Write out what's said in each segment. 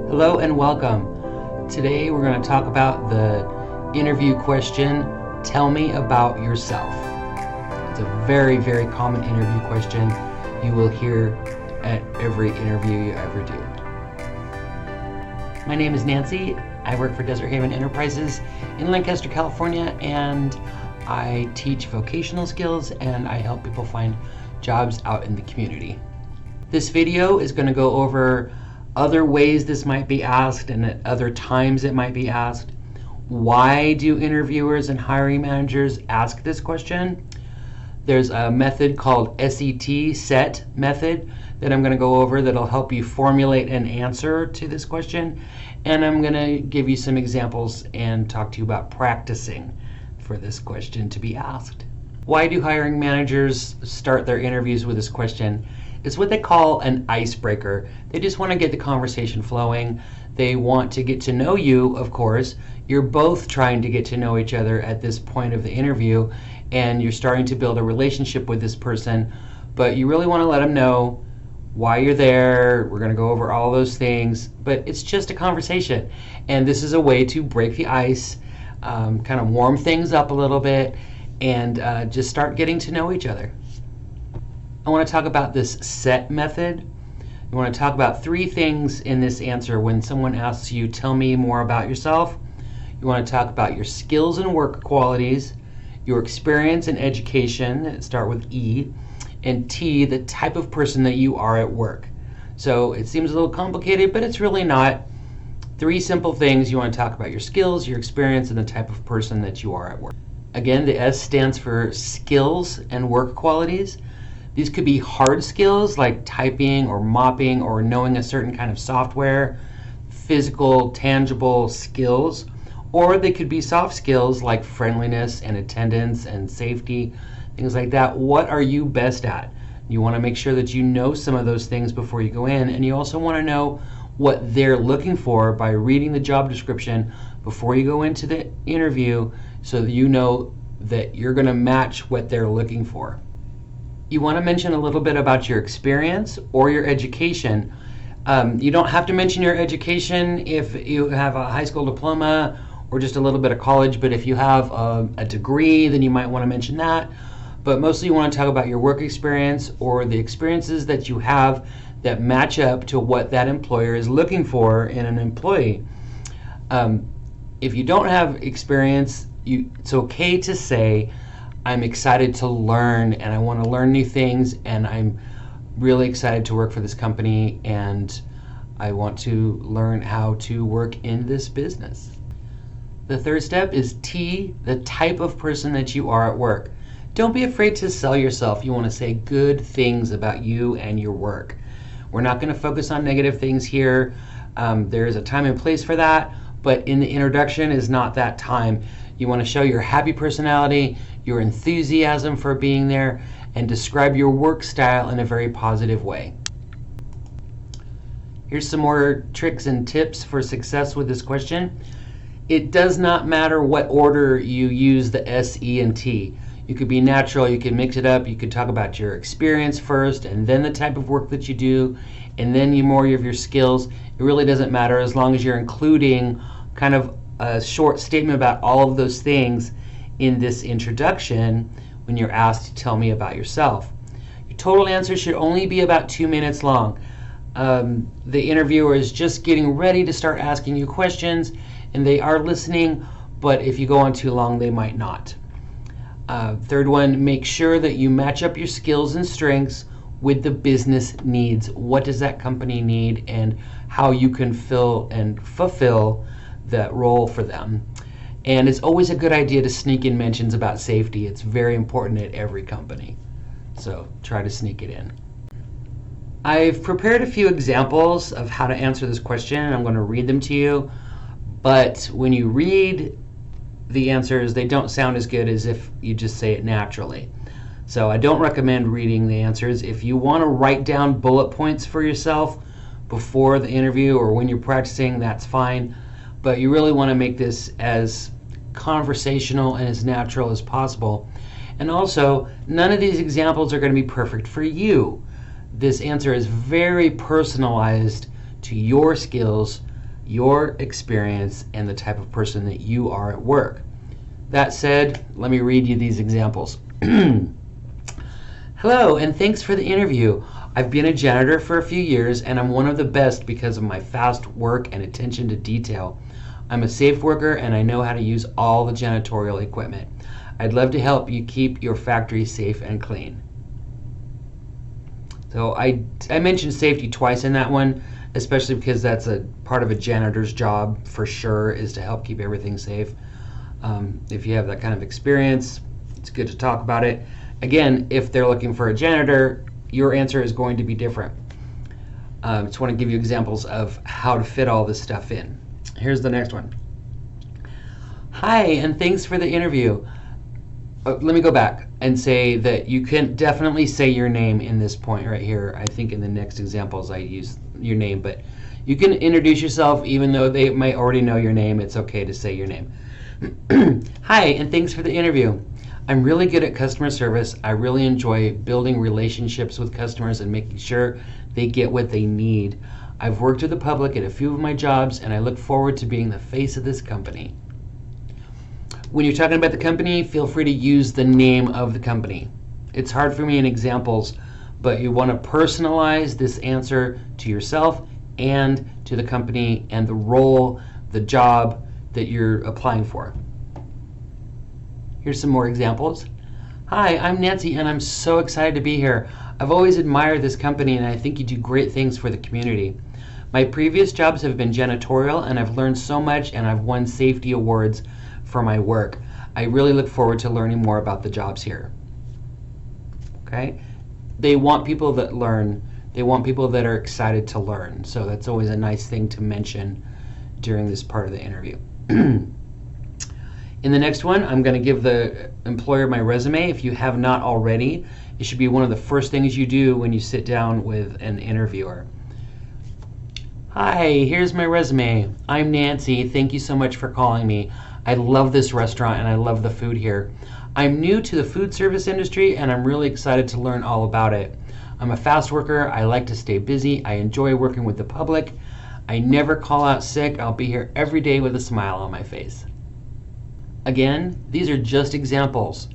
Hello and welcome. Today we're going to talk about the interview question, tell me about yourself. It's a very, very common interview question you will hear at every interview you ever do. My name is Nancy. I work for Desert Haven Enterprises in Lancaster, California, and I teach vocational skills and I help people find jobs out in the community. This video is going to go over other ways this might be asked and at other times it might be asked. Why do interviewers and hiring managers ask this question? There's a method called SCT Set Method that I'm going to go over that'll help you formulate an answer to this question. And I'm going to give you some examples and talk to you about practicing for this question to be asked. Why do hiring managers start their interviews with this question? It's what they call an icebreaker. They just want to get the conversation flowing. They want to get to know you, of course. You're both trying to get to know each other at this point of the interview, and you're starting to build a relationship with this person, but you really want to let them know why you're there. We're going to go over all those things, but it's just a conversation. And this is a way to break the ice, kind of warm things up a little bit, and just start getting to know each other. I want to talk about this SET method. I want to talk about three things in this answer when someone asks you, tell me more about yourself. You want to talk about your skills and work qualities, your experience and education, start with E, and T, the type of person that you are at work. So it seems a little complicated, but it's really not. Three simple things. You want to talk about your skills, your experience, and the type of person that you are at work. Again, the S stands for skills and work qualities. These could be hard skills like typing or mopping or knowing a certain kind of software, physical, tangible skills, or they could be soft skills like friendliness and attendance and safety, things like that. What are you best at? You want to make sure that you know some of those things before you go in, and you also want to know what they're looking for by reading the job description before you go into the interview so that you know that you're going to match what they're looking for. You want to mention a little bit about your experience or your education. You don't have to mention your education if you have a high school diploma or just a little bit of college, but if you have a degree, then you might want to mention that. But mostly you want to talk about your work experience or the experiences that you have that match up to what that employer is looking for in an employee. If you don't have experience, it's okay to say, I'm excited to learn and I want to learn new things and I'm really excited to work for this company and I want to learn how to work in this business. The third step is T, the type of person that you are at work. Don't be afraid to sell yourself. You want to say good things about you and your work. We're not going to focus on negative things here. There is a time and place for that, but in the introduction is not that time. You want to show your happy personality, your enthusiasm for being there, and describe your work style in a very positive way. Here's some more tricks and tips for success with this question. It does not matter what order you use the S, E, and T. You could be natural, you can mix it up, you could talk about your experience first, and then the type of work that you do, and then more of your skills. It really doesn't matter as long as you're including kind of a short statement about all of those things in this introduction when you're asked to tell me about yourself. Your total answer should only be about 2 minutes long. The interviewer is just getting ready to start asking you questions and they are listening, but if you go on too long, they might not. Third one, make sure that you match up your skills and strengths with the business needs. What does that company need and how you can fill and fulfill that role for them. And it's always a good idea to sneak in mentions about safety. It's very important at every company. So try to sneak it in. I've prepared a few examples of how to answer this question, and I'm going to read them to you. But when you read the answers, they don't sound as good as if you just say it naturally. So I don't recommend reading the answers. If you want to write down bullet points for yourself before the interview or when you're practicing, that's fine. But you really want to make this as conversational and as natural as possible. And also, none of these examples are going to be perfect for you. This answer is very personalized to your skills your experience and the type of person that you are at work. That said, let me read you these examples. Hello, and thanks for the interview. I've been a janitor for a few years, and I'm one of the best because of my fast work and attention to detail. I'm a safe worker, and I know how to use all the janitorial equipment. I'd love to help you keep your factory safe and clean. So I mentioned safety twice in that one, especially because that's a part of a janitor's job for sure, is to help keep everything safe. If you have that kind of experience, it's good to talk about it. Again, if they're looking for a janitor, your answer is going to be different. Just want to give you examples of how to fit all this stuff in. Here's the next one. Hi, and thanks for the interview. Let me go back and say that you can definitely say your name in this point right here. I think in the next examples I use your name, but you can introduce yourself even though they might already know your name. It's okay to say your name. Hi, and thanks for the interview. I'm really good at customer service. I really enjoy building relationships with customers and making sure they get what they need. I've worked with the public at a few of my jobs, and I look forward to being the face of this company. When you're talking about the company, feel free to use the name of the company. It's hard for me in examples, but you want to personalize this answer to yourself and to the company and the role, the job that you're applying for. Here's some more examples. Hi, I'm Nancy, and I'm so excited to be here. I've always admired this company, and I think you do great things for the community. My previous jobs have been janitorial, and I've learned so much, and I've won safety awards for my work. I really look forward to learning more about the jobs here. Okay? They want people that learn. They want people that are excited to learn. So that's always a nice thing to mention during this part of the interview. In the next one, I'm going to give the employer my resume. If you have not already, it should be one of the first things you do when you sit down with an interviewer. Hi, here's my resume. I'm Nancy. Thank you so much for calling me. I love this restaurant and I love the food here. I'm new to the food service industry and I'm really excited to learn all about it. I'm a fast worker. I like to stay busy. I enjoy working with the public. I never call out sick. I'll be here every day with a smile on my face. Again, these are just examples.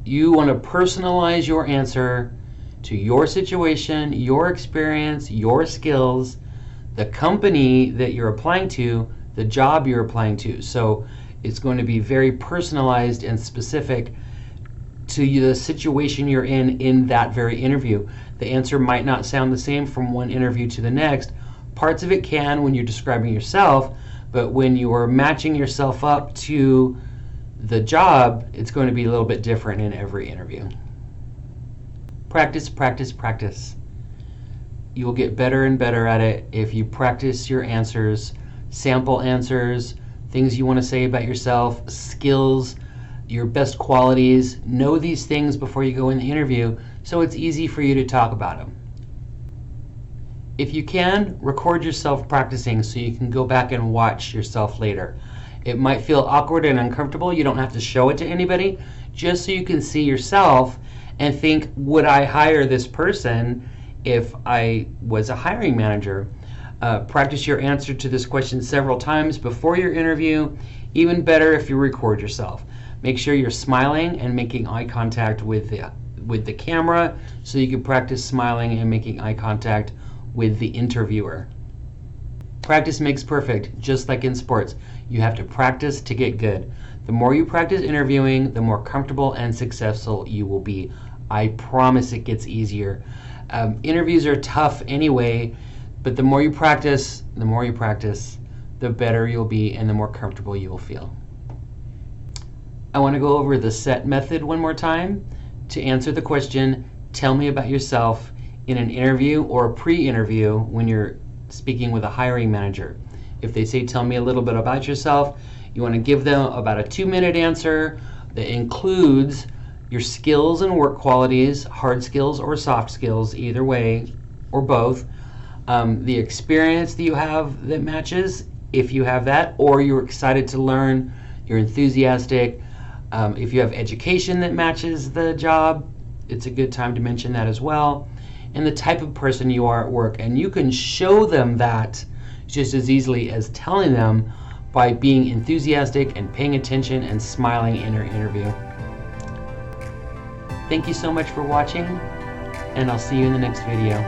You want to personalize your answer to your situation, your experience, your skills, the company that you're applying to, the job you're applying to. So it's going to be very personalized and specific to the situation you're in that very interview. The answer might not sound the same from one interview to the next. Parts of it can when you're describing yourself, but when you are matching yourself up to the job, it's going to be a little bit different in every interview. Practice, practice, practice. You will get better and better at it if you practice your answers, sample answers, things you want to say about yourself, skills, your best qualities. Know these things before you go in the interview so it's easy for you to talk about them. If you can, record yourself practicing so you can go back and watch yourself later. It might feel awkward and uncomfortable. You don't have to show it to anybody, just so you can see yourself and think, would I hire this person if I was a hiring manager? Practice your answer to this question several times before your interview. Even better if you record yourself. Make sure you're smiling and making eye contact with the camera so you can practice smiling and making eye contact with the interviewer. Practice makes perfect, just like in sports. You have to practice to get good. The more you practice interviewing, the more comfortable and successful you will be. I promise it gets easier. Interviews are tough anyway, but the more you practice, the better you'll be and the more comfortable you will feel. I want to go over the SET method one more time to answer the question, tell me about yourself, in an interview or a pre-interview when you're speaking with a hiring manager. If they say, tell me a little bit about yourself, you want to give them about a 2-minute answer that includes your skills and work qualities, hard skills or soft skills, either way, or both, the experience that you have that matches, if you have that, or you're excited to learn, you're enthusiastic. If you have education that matches the job, it's a good time to mention that as well. And the type of person you are at work. And you can show them that just as easily as telling them by being enthusiastic and paying attention and smiling in our interview. Thank you so much for watching, and I'll see you in the next video.